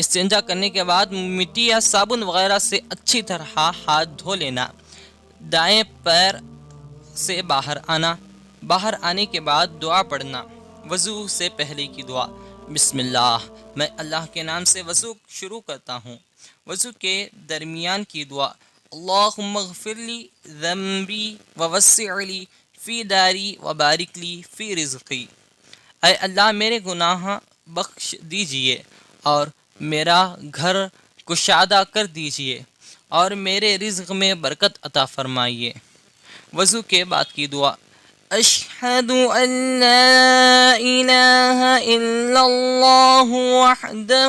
استنجا کرنے کے بعد مٹی یا صابن وغیرہ سے اچھی طرح ہاتھ دھو لینا. دائیں پیر سے باہر آنے کے بعد دعا پڑھنا. وضو سے پہلے کی دعا. بسم اللہ، میں اللہ کے نام سے وضو شروع کرتا ہوں. وضو کے درمیان کی دعا. اللہم اغفر لی ذنبی ووسع لی فی داری وبارک لی فی رزقی. اے اللہ میرے گناہ بخش دیجئے اور میرا گھر کشادہ کر دیجئے اور میرے رزق میں برکت عطا فرمائیے. وضو کے بعد کی دعا. اشہد ان لا الہ الا اللہ وحدہ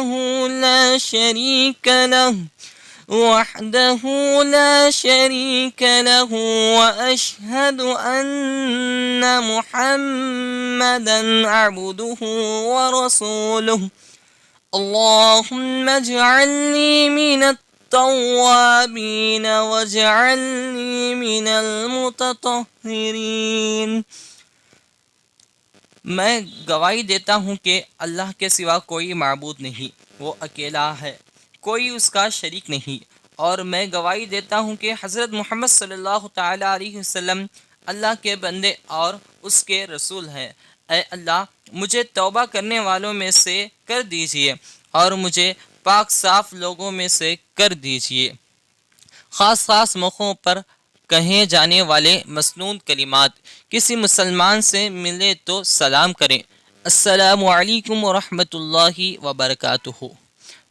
لا شریک لہ واشہد ان محمدا عبدہ ورسولہ. اللہم اجعلنی من التوابین واجعلنی من المتطہرین. میں گواہی دیتا ہوں کہ اللہ کے سوا کوئی معبود نہیں، وہ اکیلا ہے، کوئی اس کا شریک نہیں، اور میں گواہی دیتا ہوں کہ حضرت محمد صلی اللہ تعالی علیہ وسلم اللہ کے بندے اور اس کے رسول ہیں. اے اللہ مجھے توبہ کرنے والوں میں سے کر دیجئے اور مجھے پاک صاف لوگوں میں سے کر دیجئے. خاص موقعوں پر کہے جانے والے مسنون کلمات. کسی مسلمان سے ملے تو سلام کریں. السلام علیکم ورحمۃ اللہ وبرکاتہ.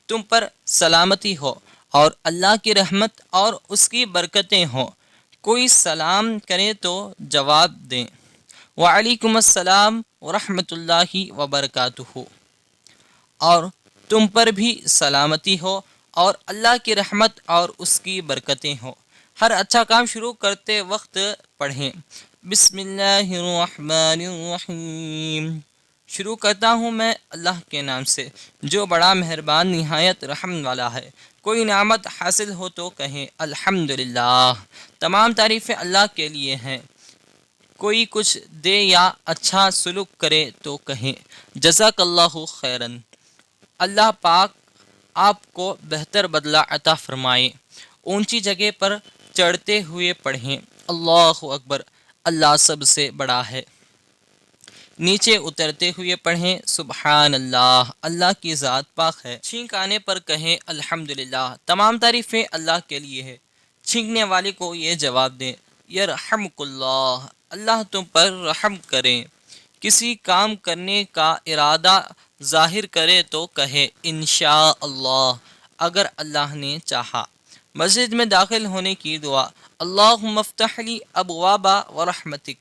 تم پر سلامتی ہو اور اللہ کی رحمت اور اس کی برکتیں ہوں. کوئی سلام کرے تو جواب دیں. وعلیکم السلام ورحمۃ اللہ وبرکاتہ. اور تم پر بھی سلامتی ہو اور اللہ کی رحمت اور اس کی برکتیں ہوں. ہر اچھا کام شروع کرتے وقت پڑھیں. بسم اللہ الرحمن الرحیم. شروع کرتا ہوں میں اللہ کے نام سے جو بڑا مہربان نہایت رحم والا ہے. کوئی نعمت حاصل ہو تو کہیں الحمدللہ. تمام تعریفیں اللہ کے لیے ہیں. کوئی کچھ دے یا اچھا سلوک کرے تو کہیں جزاک اللہ خیرن. اللہ پاک آپ کو بہتر بدلہ عطا فرمائے. اونچی جگہ پر چڑھتے ہوئے پڑھیں اللہ اکبر، اللہ سب سے بڑا ہے. نیچے اترتے ہوئے پڑھیں سبحان اللہ، اللہ کی ذات پاک ہے. چھینک آنے پر کہیں الحمدللہ. تمام تعریفیں اللہ کے لیے ہے. چھینکنے والے کو یہ جواب دیں یرحمک اللہ، اللہ تم پر رحم کریں. کسی کام کرنے کا ارادہ ظاہر کرے تو کہے انشاء اللہ، اگر اللہ نے چاہا. مسجد میں داخل ہونے کی دعا. اللہم افتح لی ابواب ورحمتک.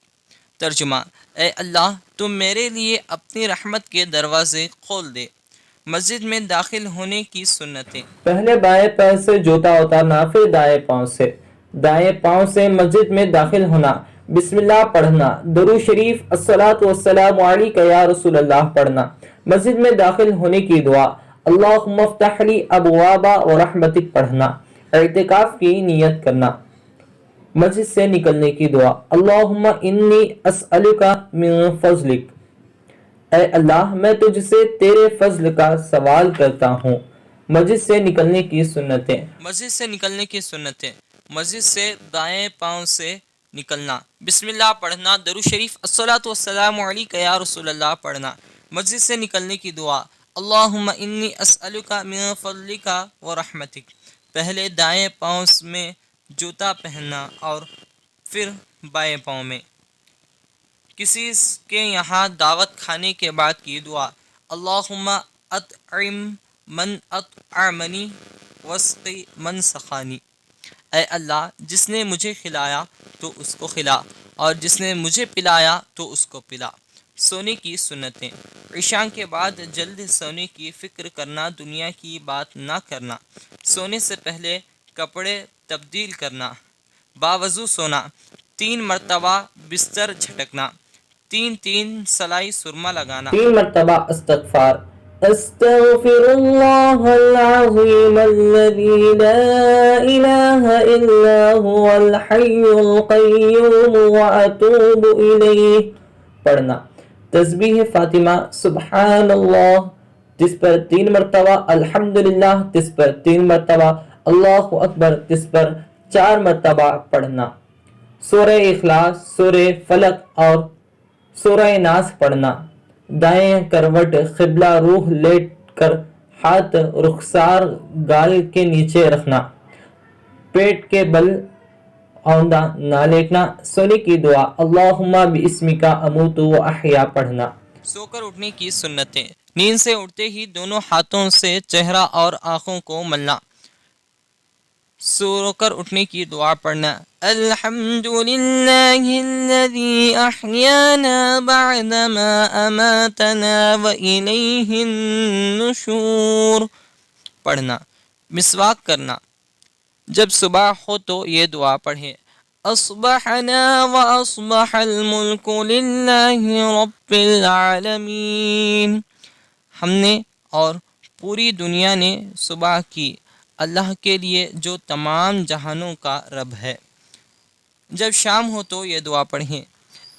ترجمہ: اے اللہ تم میرے لیے اپنی رحمت کے دروازے کھول دے. مسجد میں داخل ہونے کی سنتیں. پہلے بائیں پیر سے جوتا اتارنا، پھر دائیں پاؤں سے مسجد میں داخل ہونا. بسم اللہ پڑھنا. درود شریف الصلاۃ والسلام علیک یا رسول اللہ پڑھنا. مسجد میں داخل ہونے کی دعا. اللہم افتح لی ابواب ورحمتک پڑھنا. اعتکاف کی نیت کرنا. مسجد سے نکلنے کی دعا. اللہم انی اسألک من فضلک. اے اللہ میں تجھ سے تیرے فضل کا سوال کرتا ہوں. مسجد سے نکلنے کی سنتیں. مسجد سے دائیں پاؤں سے نکلنا. بسم اللہ پڑھنا. درود شریف الصلاۃ والسلام علیک یا رسول اللہ پڑھنا. مسجد سے نکلنے کی دعا. اللہم انی اسألک من فضلک ورحمتک. پہلے دائیں پاؤں میں جوتا پہننا اور پھر بائیں پاؤں میں. کسی کے یہاں دعوت کھانے کے بعد کی دعا. اللہم اطعم من اطعمنی واسقی من سقانی. اے اللہ جس نے مجھے کھلایا تو اس کو کھلا اور جس نے مجھے پلایا تو اس کو پلا. سونے کی سنتیں. عشاء کے بعد جلد سونے کی فکر کرنا، دنیا کی بات نہ کرنا. سونے سے پہلے کپڑے تبدیل کرنا. باوضو سونا. 3 مرتبہ بستر جھٹکنا. 3 سلائی سرما لگانا. 3 مرتبہ استغفار. استغفر اللہ العظیم الذی لا الہ الا هو الحی القیوم واتوب الیہ پڑھنا. تسبیح فاطمہ. سبحان اللہ جس پر 3 مرتبہ الحمدللہ، جس پر 3 مرتبہ اللہ اکبر، جس پر 4 مرتبہ پڑھنا، سورہ اخلاص، سورہ فلق اور سورہ ناس پڑھنا، دائیں کروٹ قبلہ روح لیٹ کر ہاتھ رخسار گال کے نیچے رکھنا، پیٹ کے بل اوندہ نہ لیٹنا، سونے کی دعا اللہم باسمک اموت و احیا پڑھنا۔ سو کر اٹھنے کی سنتیں: نیند سے اٹھتے ہی دونوں ہاتھوں سے چہرہ اور آنکھوں کو ملنا، سو کر اٹھنے کی دعا پڑھنا، الحمدللہ الذی احیانا بعدما اماتنا والیہ النشور پڑھنا۔ مسواک کرنا: جب صبح ہو تو یہ دعا پڑھیں، اصبحنا واصبح الملک للہ رب العالمین، ہم نے اور پوری دنیا نے صبح کی اللہ کے لیے جو تمام جہانوں کا رب ہے۔ جب شام ہو تو یہ دعا پڑھیں،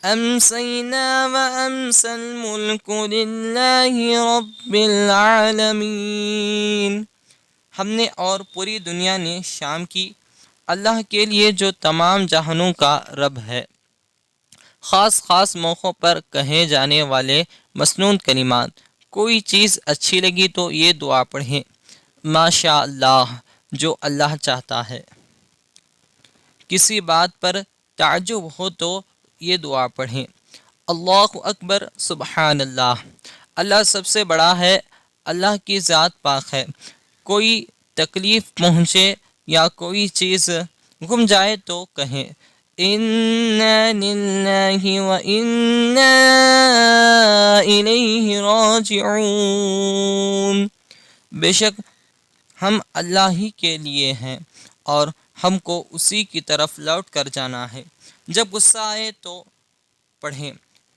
امسینا وامسی الملک للہ رب العالمین، ہم نے اور پوری دنیا نے شام کی اللہ کے لیے جو تمام جہانوں کا رب ہے۔ خاص خاص موقعوں پر کہے جانے والے مسنون کلمات: کوئی چیز اچھی لگی تو یہ دعا پڑھیں، ماشاء اللہ، جو اللہ چاہتا ہے۔ کسی بات پر تعجب ہو تو یہ دعا پڑھیں، اللہ اکبر، سبحان اللہ، اللہ سب سے بڑا ہے، اللہ کی ذات پاک ہے۔ کوئی تکلیف پہنچے یا کوئی چیز گم جائے تو کہیں، انا للہ و انا الیہ راجعون، بے شک ہم اللہ ہی کے لیے ہیں اور ہم کو اسی کی طرف لوٹ کر جانا ہے۔ جب غصہ آئے تو پڑھیں،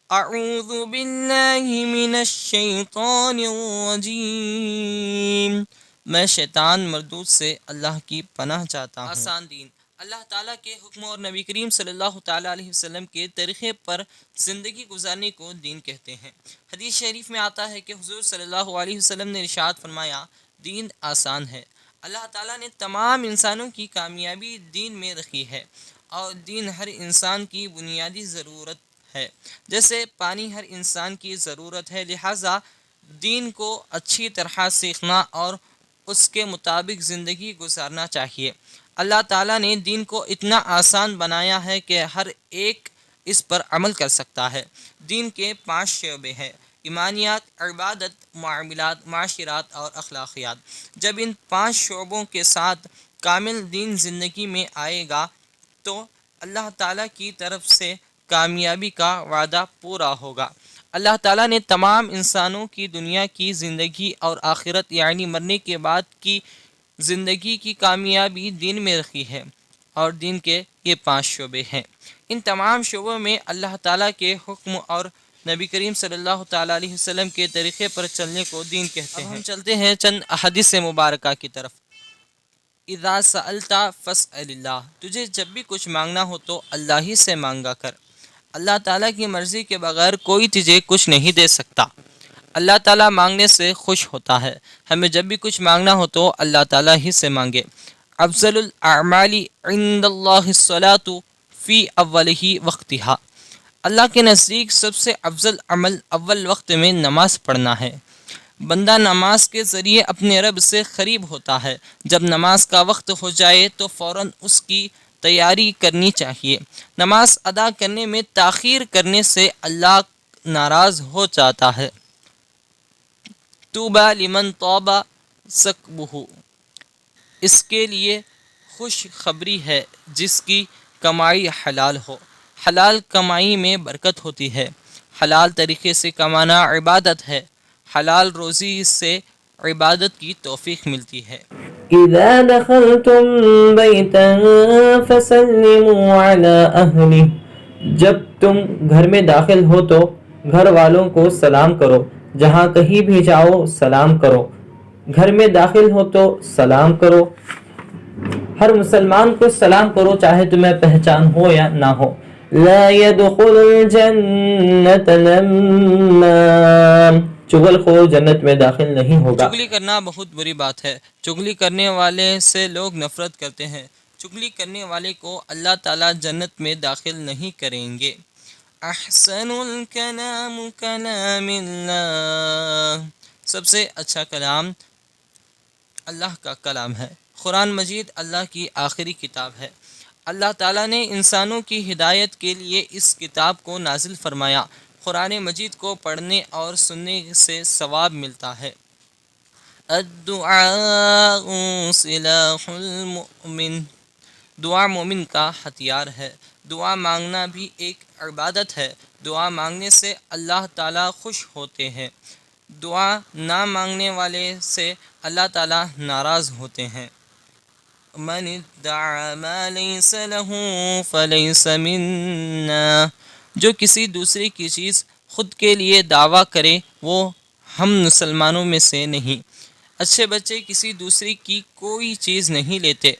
اعوذ باللہ من الشیطان الرجیم، میں شیطان مردود سے اللہ کی پناہ چاہتا ہوں۔ آسان دین: اللہ تعالیٰ کے حکم اور نبی کریم صلی اللہ تعالیٰ علیہ وسلم کے طریقے پر زندگی گزارنے کو دین کہتے ہیں۔ حدیث شریف میں آتا ہے کہ حضور صلی اللہ علیہ وسلم نے ارشاد فرمایا، دین آسان ہے۔ اللہ تعالیٰ نے تمام انسانوں کی کامیابی دین میں رکھی ہے، اور دین ہر انسان کی بنیادی ضرورت ہے، جیسے پانی ہر انسان کی ضرورت ہے، لہٰذا دین کو اچھی طرح سیکھنا اور اس کے مطابق زندگی گزارنا چاہیے۔ اللہ تعالیٰ نے دین کو اتنا آسان بنایا ہے کہ ہر ایک اس پر عمل کر سکتا ہے۔ دین کے 5 شعبے ہیں: ایمانیات، عبادت، معاملات، معاشرات اور اخلاقیات۔ جب ان 5 شعبوں کے ساتھ کامل دین زندگی میں آئے گا تو اللہ تعالیٰ کی طرف سے کامیابی کا وعدہ پورا ہوگا۔ اللہ تعالیٰ نے تمام انسانوں کی دنیا کی زندگی اور آخرت یعنی مرنے کے بعد کی زندگی کی کامیابی دین میں رکھی ہے، اور دین کے یہ 5 شعبے ہیں۔ ان تمام شعبوں میں اللہ تعالیٰ کے حکم اور نبی کریم صلی اللہ تعالیٰ علیہ وسلم کے طریقے پر چلنے کو دین کہتے ہیں۔ ہم چلتے ہیں چند احادیث مبارکہ کی طرف۔ اذا سألت فاسأل اللہ، تجھے جب بھی کچھ مانگنا ہو تو اللہ ہی سے مانگا کر۔ اللہ تعالیٰ کی مرضی کے بغیر کوئی تجھے کچھ نہیں دے سکتا۔ اللہ تعالیٰ مانگنے سے خوش ہوتا ہے۔ ہمیں جب بھی کچھ مانگنا ہو تو اللہ تعالیٰ ہی سے مانگے۔ افضل الاعمال عند اللہ الصلاۃ فی اولہ وقتہا، اللہ کے نزدیک سب سے افضل عمل اول وقت میں نماز پڑھنا ہے۔ بندہ نماز کے ذریعے اپنے رب سے قریب ہوتا ہے۔ جب نماز کا وقت ہو جائے تو فوراً اس کی تیاری کرنی چاہیے۔ نماز ادا کرنے میں تاخیر کرنے سے اللہ ناراض ہو جاتا ہے۔ طوبی لمن طاب سکبہ، اس کے لیے خوش خبری ہے جس کی کمائی حلال ہو۔ حلال کمائی میں برکت ہوتی ہے۔ حلال طریقے سے کمانا عبادت ہے۔ حلال روزی سے عبادت کی توفیق ملتی ہے۔ اذا دخلتم بیتا فسلموا علی اہلہ، جب تم گھر میں داخل ہو تو گھر والوں کو سلام کرو۔ جہاں کہیں بھی جاؤ سلام کرو۔ گھر میں داخل ہو تو سلام کرو۔ ہر مسلمان کو سلام کرو، چاہے تمہیں پہچان ہو یا نہ ہو۔ لا يدخل الجنة نمام، چغل خور جنت میں داخل نہیں ہوگا۔ چگلی کرنا بہت بری بات ہے۔ چگلی کرنے والے سے لوگ نفرت کرتے ہیں۔ چگلی کرنے والے کو اللہ تعالیٰ جنت میں داخل نہیں کریں گے۔ احسن الکلام کلام اللہ، سب سے اچھا کلام اللہ کا کلام ہے۔ قرآن مجید اللہ کی آخری کتاب ہے۔ اللہ تعالیٰ نے انسانوں کی ہدایت کے لیے اس کتاب کو نازل فرمایا۔ قرآن مجید کو پڑھنے اور سننے سے ثواب ملتا ہے۔ الدعاء سلاح المؤمن، دعا مومن کا ہتھیار ہے۔ دعا مانگنا بھی ایک عبادت ہے۔ دعا مانگنے سے اللہ تعالیٰ خوش ہوتے ہیں۔ دعا نہ مانگنے والے سے اللہ تعالیٰ ناراض ہوتے ہیں۔ من ادعى ما ليس له فليس منا، جو کسی دوسرے کی چیز خود کے لیے دعویٰ کرے وہ ہم مسلمانوں میں سے نہیں۔ اچھے بچے کسی دوسرے کی کوئی چیز نہیں لیتے۔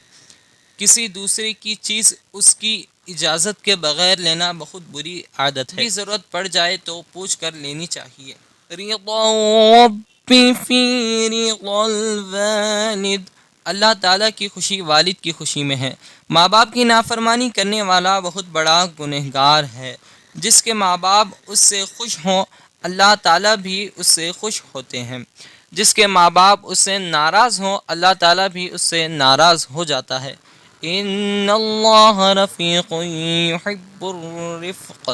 کسی دوسرے کی چیز اس کی اجازت کے بغیر لینا بہت بری عادت ہے۔ ضرورت پڑ جائے تو پوچھ کر لینی چاہیے۔ رضا ربی فی رضا الوالد، اللہ تعالیٰ کی خوشی والد کی خوشی میں ہے۔ ماں باپ کی نافرمانی کرنے والا بہت بڑا گنہگار ہے۔ جس کے ماں باپ اس سے خوش ہوں اللہ تعالیٰ بھی اس سے خوش ہوتے ہیں۔ جس کے ماں باپ اس سے ناراض ہوں اللہ تعالیٰ بھی اس سے ناراض ہو جاتا ہے۔ ان اللہ رفیق یحب الرفق،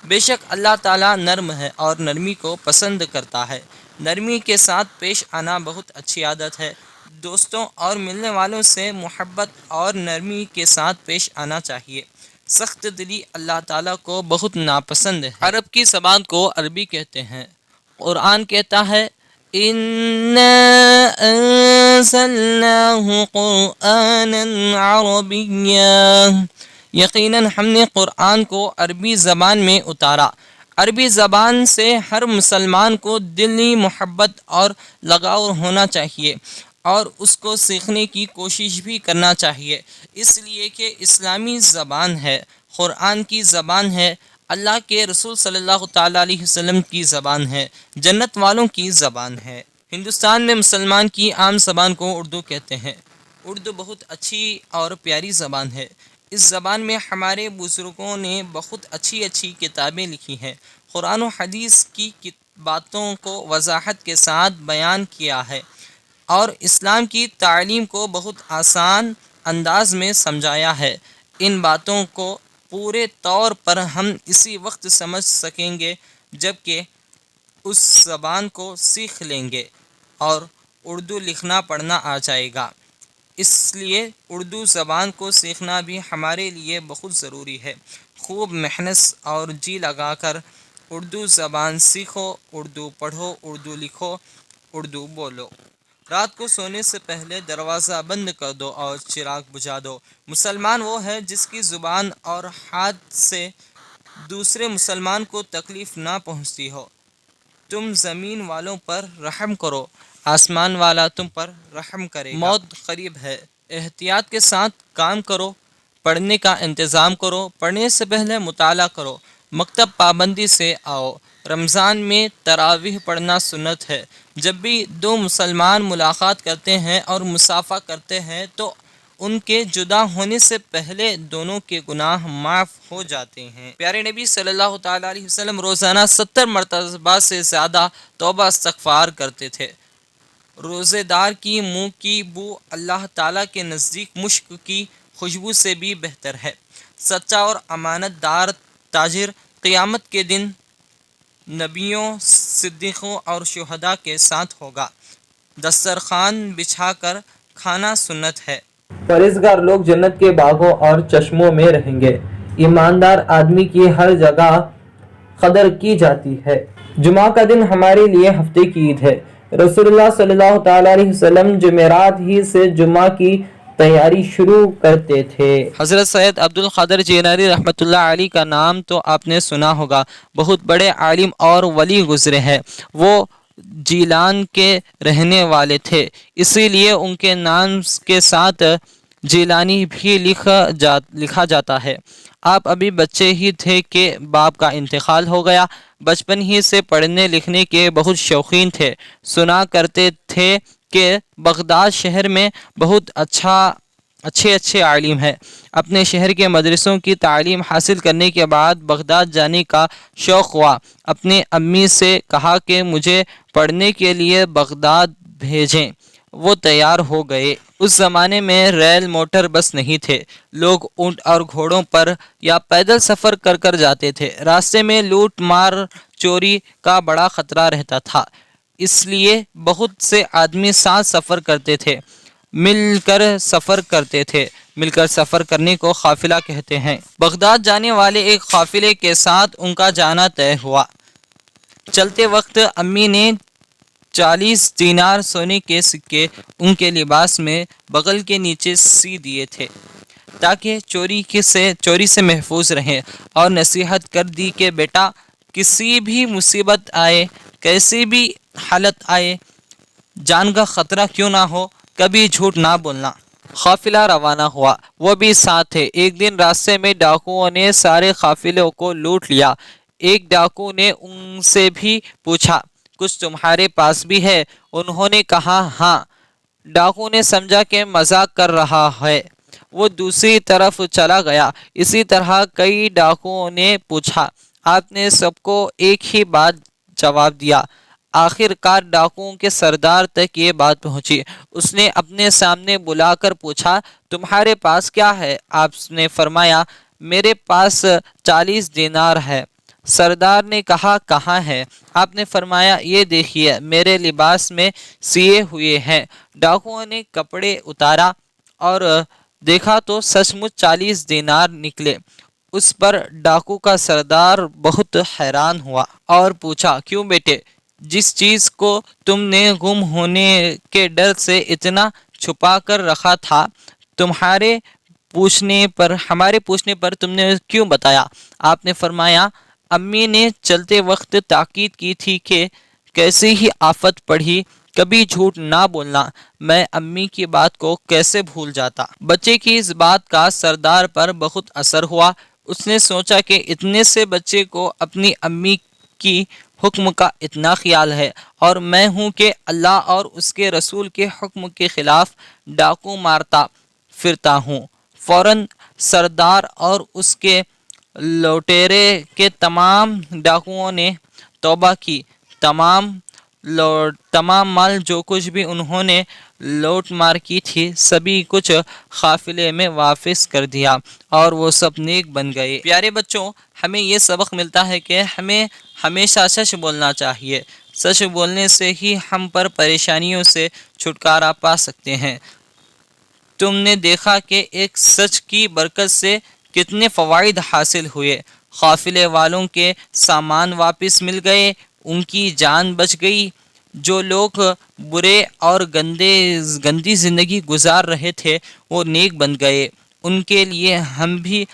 بے شک اللہ تعالیٰ نرم ہے اور نرمی کو پسند کرتا ہے۔ نرمی کے ساتھ پیش آنا بہت اچھی عادت ہے۔ دوستوں اور ملنے والوں سے محبت اور نرمی کے ساتھ پیش آنا چاہیے۔ سخت دلی اللہ تعالیٰ کو بہت ناپسند ہے۔ عرب کی زبان کو عربی کہتے ہیں۔ قرآن کہتا ہے اِنَّا أَنزَلْنَاهُ قُرْآنًا عَرَبِيًّا، یقیناً ہم نے قرآن کو عربی زبان میں اتارا۔ عربی زبان سے ہر مسلمان کو دلی محبت اور لگاؤ ہونا چاہیے اور اس کو سیکھنے کی کوشش بھی کرنا چاہیے، اس لیے کہ اسلامی زبان ہے، قرآن کی زبان ہے، اللہ کے رسول صلی اللہ تعالیٰ علیہ وسلم کی زبان ہے، جنت والوں کی زبان ہے۔ ہندوستان میں مسلمان کی عام زبان کو اردو کہتے ہیں۔ اردو بہت اچھی اور پیاری زبان ہے۔ اس زبان میں ہمارے بزرگوں نے بہت اچھی اچھی کتابیں لکھی ہیں۔ قرآن و حدیث کی باتوں کو وضاحت کے ساتھ بیان کیا ہے اور اسلام کی تعلیم کو بہت آسان انداز میں سمجھایا ہے۔ ان باتوں کو پورے طور پر ہم اسی وقت سمجھ سکیں گے جب کہ اس زبان کو سیکھ لیں گے اور اردو لکھنا پڑھنا آ جائے گا۔ اس لیے اردو زبان کو سیکھنا بھی ہمارے لیے بہت ضروری ہے۔ خوب محنت اور جی لگا کر اردو زبان سیکھو، اردو پڑھو، اردو لکھو، اردو بولو۔ رات کو سونے سے پہلے دروازہ بند کر دو اور چراغ بجھا دو۔ مسلمان وہ ہے جس کی زبان اور ہاتھ سے دوسرے مسلمان کو تکلیف نہ پہنچتی ہو۔ تم زمین والوں پر رحم کرو، آسمان والا تم پر رحم کرے گا۔ موت قریب ہے، احتیاط کے ساتھ کام کرو، پڑھنے کا انتظام کرو، پڑھنے سے پہلے مطالعہ کرو، مکتب پابندی سے آؤ۔ رمضان میں تراویح پڑھنا سنت ہے۔ جب بھی دو مسلمان ملاقات کرتے ہیں اور مصافحہ کرتے ہیں تو ان کے جدا ہونے سے پہلے دونوں کے گناہ معاف ہو جاتے ہیں۔ پیارے نبی صلی اللہ تعالیٰ علیہ وسلم روزانہ 70 مرتبہ سے زیادہ توبہ استغفار کرتے تھے۔ روزے دار کی منہ کی بو اللہ تعالیٰ کے نزدیک مشک کی خوشبو سے بھی بہتر ہے۔ سچا اور امانت دار تاجر قیامت کے دن نبیوں، صدیقوں اور شہداء کے ساتھ ہوگا۔ دسترخوان بچھا کر کھانا سنت ہے۔ پرہیزگار لوگ جنت کے باغوں اور چشموں میں رہیں گے۔ ایماندار آدمی کی ہر جگہ قدر کی جاتی ہے۔ جمعہ کا دن ہمارے لیے ہفتے کی عید ہے۔ رسول اللہ صلی اللہ تعالیٰ علیہ وسلم جمعرات ہی سے جمعہ کی تیاری شروع کرتے تھے۔ حضرت سید عبد القادر جیلانی رحمۃ اللہ علیہ کا نام تو آپ نے سنا ہوگا، بہت بڑے عالم اور ولی گزرے ہیں۔ وہ جیلان کے رہنے والے تھے، اسی لیے ان کے نام کے ساتھ جیلانی بھی لکھا جاتا ہے۔ آپ ابھی بچے ہی تھے کہ باپ کا انتقال ہو گیا۔ بچپن ہی سے پڑھنے لکھنے کے بہت شوقین تھے۔ سنا کرتے تھے کہ بغداد شہر میں بہت اچھے عالم ہیں۔ اپنے شہر کے مدرسوں کی تعلیم حاصل کرنے کے بعد بغداد جانے کا شوق ہوا۔ اپنے امی سے کہا کہ مجھے پڑھنے کے لیے بغداد بھیجیں۔ وہ تیار ہو گئے۔ اس زمانے میں ریل موٹر بس نہیں تھے۔ لوگ اونٹ اور گھوڑوں پر یا پیدل سفر کر جاتے تھے۔ راستے میں لوٹ مار چوری کا بڑا خطرہ رہتا تھا، اس لیے بہت سے آدمی ساتھ سفر کرتے تھے، مل کر سفر کرنے کو قافلہ کہتے ہیں۔ بغداد جانے والے ایک قافلے کے ساتھ ان کا جانا طے ہوا۔ چلتے وقت امی نے 40 دینار سونے کے سکے ان کے لباس میں بغل کے نیچے سی دیے تھے تاکہ چوری سے محفوظ رہیں، اور نصیحت کر دی کہ بیٹا، کسی بھی مصیبت آئے، کیسی بھی حالت آئے، جان کا خطرہ کیوں نہ ہو، کبھی جھوٹ نہ بولنا۔ قافلہ روانہ ہوا، وہ بھی ساتھ تھے۔ ایک دن راستے میں ڈاکوؤں نے سارے قافلوں کو لوٹ لیا۔ ایک ڈاکو نے ان سے بھی پوچھا، کچھ تمہارے پاس بھی ہے؟ انہوں نے کہا ہاں۔ ڈاکو نے سمجھا کہ مذاق کر رہا ہے، وہ دوسری طرف چلا گیا۔ اسی طرح کئی ڈاکوؤں نے پوچھا، آپ نے سب کو ایک ہی بات جواب دیا۔ آخر کار ڈاکوؤں کے سردار تک یہ بات پہنچی۔ اس نے اپنے سامنے بلا کر پوچھا، تمہارے پاس کیا ہے؟ آپ نے فرمایا، میرے پاس 40 دینار ہے۔ سردار نے کہا، کہاں ہے؟ آپ نے فرمایا، یہ دیکھیے، میرے لباس میں سیے ہوئے ہیں۔ ڈاکوؤں نے کپڑے اتارا اور دیکھا تو سچ مچ 40 دینار نکلے۔ اس پر ڈاکو کا سردار بہت حیران ہوا اور پوچھا، کیوں بیٹے؟ جس چیز کو تم نے گم ہونے کے ڈر سے اتنا چھپا کر رکھا تھا، ہمارے پوچھنے پر تم نے کیوں بتایا؟ آپ نے فرمایا، امی نے چلتے وقت تاکید کی تھی کہ کیسی ہی آفت پڑھی کبھی جھوٹ نہ بولنا۔ میں امی کی بات کو کیسے بھول جاتا۔ بچے کی اس بات کا سردار پر بہت اثر ہوا۔ اس نے سوچا کہ اتنے سے بچے کو اپنی امی کی حکم کا اتنا خیال ہے، اور میں ہوں کہ اللہ اور اس کے رسول کے حکم کے خلاف ڈاکو مارتا پھرتا ہوں۔ فوراً سردار اور اس کے لوٹیرے کے تمام ڈاکوؤں نے توبہ کی۔ تمام مال جو کچھ بھی انہوں نے لوٹ مار کی تھی، سبھی کچھ قافلے میں واپس کر دیا، اور وہ سب نیک بن گئے۔ پیارے بچوں، ہمیں یہ سبق ملتا ہے کہ ہمیں ہمیشہ سچ بولنا چاہیے۔ سچ بولنے سے ہی ہم پر پریشانیوں سے چھٹکارا پا سکتے ہیں۔ تم نے دیکھا کہ ایک سچ کی برکت سے کتنے فوائد حاصل ہوئے۔ قافلے والوں کے سامان واپس مل گئے، ان کی جان بچ گئی۔ جو لوگ برے اور گندی زندگی گزار رہے تھے، وہ نیک بن گئے۔ ان کے لیے ہم بھی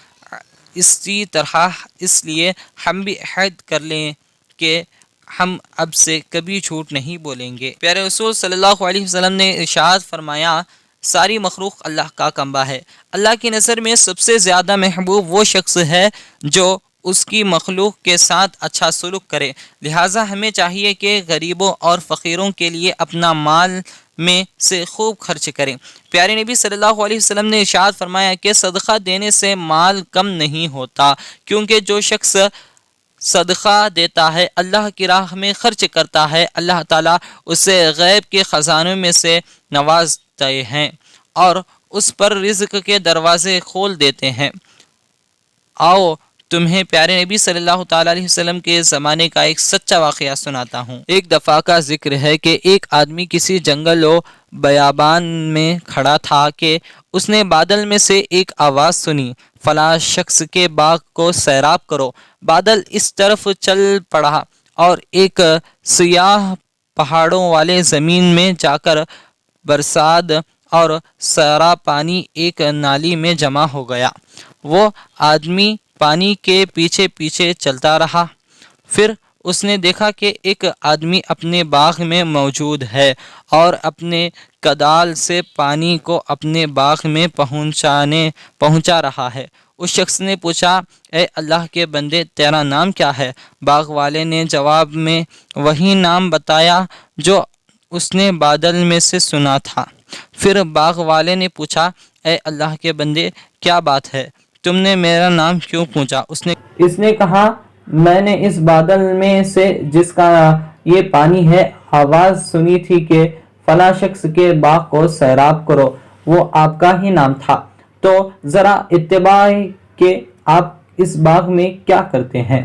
اسی طرح، اس لیے ہم بھی عہد کر لیں کہ ہم اب سے کبھی جھوٹ نہیں بولیں گے۔ پیارے رسول صلی اللہ علیہ وسلم نے ارشاد فرمایا، ساری مخلوق اللہ کا کنبہ ہے۔ اللہ کی نظر میں سب سے زیادہ محبوب وہ شخص ہے جو اس کی مخلوق کے ساتھ اچھا سلوک کرے۔ لہٰذا ہمیں چاہیے کہ غریبوں اور فقیروں کے لیے اپنا مال میں سے خوب خرچ کریں۔ پیارے نبی صلی اللہ علیہ وسلم نے ارشاد فرمایا کہ صدقہ دینے سے مال کم نہیں ہوتا، کیونکہ جو شخص صدقہ دیتا ہے، اللہ کی راہ میں خرچ کرتا ہے، اللہ تعالیٰ اسے غیب کے خزانوں میں سے نوازتے ہیں اور اس پر رزق کے دروازے کھول دیتے ہیں۔ آؤ تمہیں پیارے نبی صلی اللہ تعالیٰ علیہ وسلم کے زمانے کا ایک سچا واقعہ سناتا ہوں۔ ایک دفعہ کا ذکر ہے کہ ایک آدمی کسی جنگل و بیابان میں کھڑا تھا کہ اس نے بادل میں سے ایک آواز سنی، فلاں شخص کے باغ کو سیراب کرو۔ بادل اس طرف چل پڑا اور ایک سیاہ پہاڑوں والے زمین میں جا کر برساد اور سارا پانی ایک نالی میں جمع ہو گیا۔ وہ آدمی پانی کے پیچھے پیچھے چلتا رہا۔ پھر اس نے دیکھا کہ ایک آدمی اپنے باغ میں موجود ہے اور اپنے کدال سے پانی کو اپنے باغ میں پہنچا رہا ہے۔ اس شخص نے پوچھا، اے اللہ کے بندے، تیرا نام کیا ہے؟ باغ والے نے جواب میں وہی نام بتایا جو اس نے بادل میں سے سنا تھا۔ پھر باغ والے نے پوچھا، اے اللہ کے بندے، کیا بات ہے؟ تم نے میرا نام کیوں پوچھا؟ اس نے کہا، میں نے اس بادل میں سے جس کا یہ پانی ہے آواز سنی تھی کہ فلاں شخص کے باغ کو سیراب کرو، وہ آپ کا ہی نام تھا، تو ذرا اتباع کہ آپ اس باغ میں کیا کرتے ہیں؟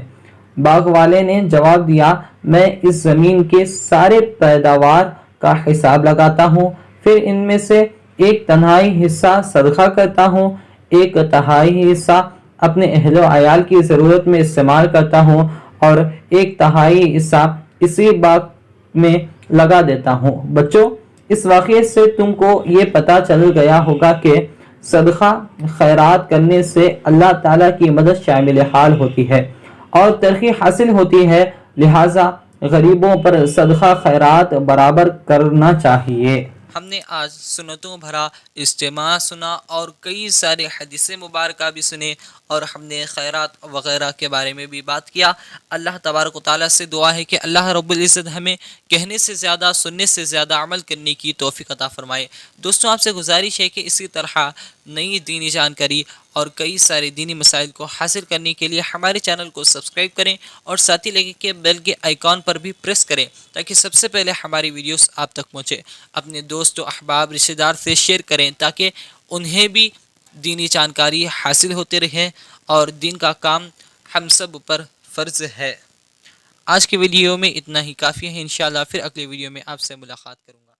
باغ والے نے جواب دیا، میں اس زمین کے سارے پیداوار کا حساب لگاتا ہوں، پھر ان میں سے ایک تہائی حصہ صدقہ کرتا ہوں، ایک تہائی حصہ اپنے اہل و عیال کی ضرورت میں استعمال کرتا ہوں، اور ایک تہائی حصہ اسی باغ میں لگا دیتا ہوں۔ بچوں، اس واقعے سے تم کو یہ پتہ چل گیا ہوگا کہ صدقہ خیرات کرنے سے اللہ تعالیٰ کی مدد شامل حال ہوتی ہے اور ترقی حاصل ہوتی ہے، لہٰذا غریبوں پر صدقہ خیرات برابر کرنا چاہیے۔ ہم نے آج سنتوں بھرا اجتماع سنا اور کئی سارے حدیث مبارکہ بھی سنے، اور ہم نے خیرات وغیرہ کے بارے میں بھی بات کیا۔ اللہ تبارک و تعالیٰ سے دعا ہے کہ اللہ رب العزت ہمیں کہنے سے زیادہ، سننے سے زیادہ عمل کرنے کی توفیق عطا فرمائے۔ دوستوں، آپ سے گزارش ہے کہ اسی طرح نئی دینی جانکاری اور کئی سارے دینی مسائل کو حاصل کرنے کے لیے ہمارے چینل کو سبسکرائب کریں اور ساتھ ہی لگے کہ بیل کے آئیکن پر بھی پریس کریں تاکہ سب سے پہلے ہماری ویڈیوز آپ تک پہنچے۔ اپنے دوست و احباب، رشتہ دار سے شیئر کریں تاکہ انہیں بھی دینی جانکاری حاصل ہوتے رہے، اور دین کا کام ہم سب پر فرض ہے۔ آج کی ویڈیو میں اتنا ہی کافی ہے، انشاءاللہ پھر اگلی ویڈیو میں آپ سے ملاقات کروں گا۔